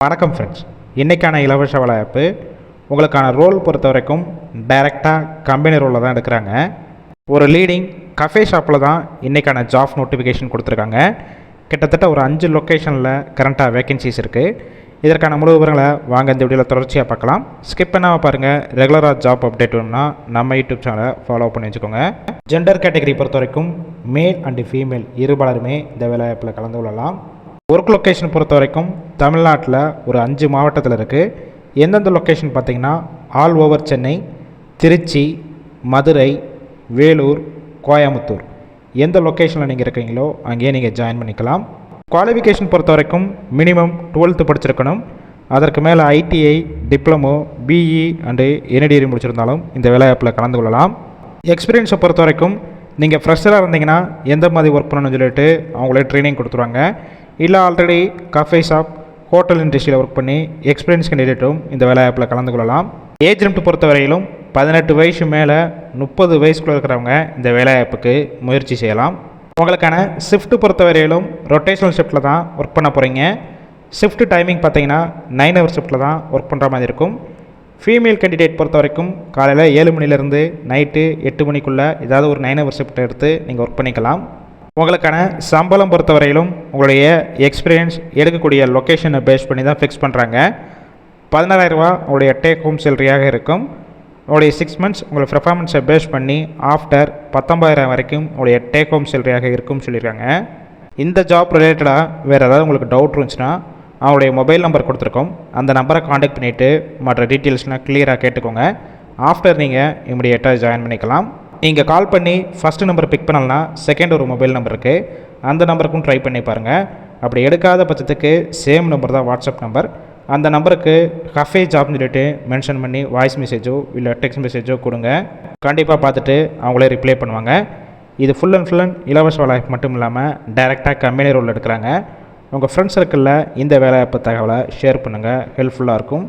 வணக்கம் ஃப்ரெண்ட்ஸ், இன்றைக்கான இலவச வேலைவாய்ப்பு உங்களுக்கான ரோல் பொறுத்த வரைக்கும் டைரெக்டாக கம்பெனி ரோலில் தான் எடுக்கிறாங்க. ஒரு லீடிங் கஃபே ஷாப்பில் தான் இன்றைக்கான ஜாப் நோட்டிஃபிகேஷன் கொடுத்துருக்காங்க. கிட்டத்தட்ட ஒரு 5 லொக்கேஷனில் கரண்ட்டாக வேகன்சிஸ் இருக்குது. இதற்கான முழு விவரங்களை வாங்க இந்த வீடியோவில் தொடர்ச்சியாக பார்க்கலாம். ஸ்கிப் பண்ணாமல் பாருங்கள். ரெகுலராக ஜாப் அப்டேட் வேணும்னா நம்ம யூடியூப் சேனலை ஃபாலோ பண்ணி வச்சுக்கோங்க. ஜெண்டர் கேட்டகரி பொறுத்த வரைக்கும் மேல் அண்டு ஃபீமேல் இருபாலருமே இந்த வேலைவாய்ப்பில் கலந்து கொள்ளலாம். ஒர்க் லொக்கேஷன் பொறுத்த வரைக்கும் தமிழ்நாட்டில் ஒரு 5 மாவட்டத்தில் இருக்குது. எந்தெந்த லொக்கேஷன் பார்த்திங்கன்னா ஆல் ஓவர் சென்னை, திருச்சி, மதுரை, வேலூர், கோயம்புத்தூர். எந்த லொக்கேஷனில் நீங்கள் இருக்கீங்களோ அங்கேயே நீங்கள் ஜாயின் பண்ணிக்கலாம். குவாலிஃபிகேஷன் பொறுத்த வரைக்கும் மினிமம் 12th படிச்சிருக்கணும். அதற்கு மேலே ITI, diploma, BE and any degree முடிச்சிருந்தாலும் இந்த வேலைவாய்ப்பில் கலந்து கொள்ளலாம். எக்ஸ்பீரியன்ஸை பொறுத்த வரைக்கும் நீங்கள் ஃப்ரெஷராக இருந்தீங்கன்னா எந்த மாதிரி ஒர்க் பண்ணணும்னு சொல்லிட்டு அவங்களே ட்ரைனிங் கொடுத்துருவாங்க. இல்லை ஆல்ரெடி கஃபே ஷாப், ஹோட்டல் இண்டஸ்ட்ரியில் ஒர்க் பண்ணி எக்ஸ்பீரியன்ஸ் கேண்டிடேட்டும் இந்த வேலைவாய்ப்பில் கலந்து கொள்ளலாம். ஏஜ் லிமிட் பொறுத்த வரையிலும் 18 வயசு மேலே 30 வயசுக்குள்ளே இருக்கிறவங்க இந்த வேலைவாய்ப்புக்கு முயற்சி செய்யலாம். உங்களுக்கான ஷிஃப்ட் பொறுத்த வரையிலும் ரொட்டேஷனல் ஷிஃப்ட்டில் தான் ஒர்க் பண்ண போகிறீங்க. ஷிஃப்ட் டைமிங் பார்த்தீங்கன்னா 9 ஹவர் ஷிஃப்ட்டில் தான் ஒர்க் பண்ணுற மாதிரி இருக்கும். ஃபீமேல் கேண்டிடேட் பொறுத்த வரைக்கும் காலையில் 7 மணிலேருந்து நைட்டு 8 மணிக்குள்ளே ஏதாவது ஒரு 9 ஹவர் ஷிஃப்ட் எடுத்து நீங்கள் ஒர்க் பண்ணிக்கலாம். உங்களுக்கான சம்பளம் பொறுத்த வரையிலும் உங்களுடைய எக்ஸ்பீரியன்ஸ், எடுக்கக்கூடிய லொக்கேஷனை பேஸ் பண்ணி தான் ஃபிக்ஸ் பண்ணுறாங்க. 16,000 ரூபா உங்களுடைய டேக் ஹோம் சேலரியாக இருக்கும். உங்களுடைய 6 மந்த்ஸ் உங்களுடைய பெர்ஃபார்மன்ஸை பேஸ் பண்ணி ஆஃப்டர் 19,000 வரைக்கும் உங்களுடைய டேக் ஹோம் சேலரியாக இருக்கும்னு சொல்லியிருக்காங்க. இந்த ஜாப் ரிலேட்டடாக வேறு ஏதாவது உங்களுக்கு டவுட் இருந்துச்சுன்னா அவங்களுடைய மொபைல் நம்பர் கொடுத்துருக்கோம். அந்த நம்பரை காண்டாக்ட் பண்ணிவிட்டு மற்ற டீட்டெயில்ஸ்லாம் கிளியராக கேட்டுக்கோங்க. ஆஃப்டர் நீங்கள் இமிடியேட்டாக ஜாயின் பண்ணிக்கலாம். நீங்கள் கால் பண்ணி ஃபஸ்ட்டு நம்பர் பிக் பண்ணலன்னா செகண்ட் ஒரு மொபைல் நம்பர் இருக்குது, அந்த நம்பருக்கும் ட்ரை பண்ணி பாருங்கள். அப்படி எடுக்காத பட்சத்துக்கு சேம் நம்பர் தான் வாட்ஸ்அப் நம்பர். அந்த நம்பருக்கு கஃபே ஜாப்னு சொல்லிட்டு மென்ஷன் பண்ணி வாய்ஸ் மெசேஜோ இல்லை டெக்ஸ்ட் மெசேஜோ கொடுங்க. கண்டிப்பாக பார்த்துட்டு அவங்களே ரிப்ளை பண்ணுவாங்க. இது ஃபுல் அண்ட் இலவச வேலைவாய்ப்பு மட்டும் இல்லாமல் டைரெக்டாக கம்பெனி ரோல் எடுக்கிறாங்க. உங்கள் ஃப்ரெண்ட்ஸ் சர்க்கிளில் இந்த வேலைவாய்ப்பு தகவலை ஷேர் பண்ணுங்கள், ஹெல்ப்ஃபுல்லாக இருக்கும்.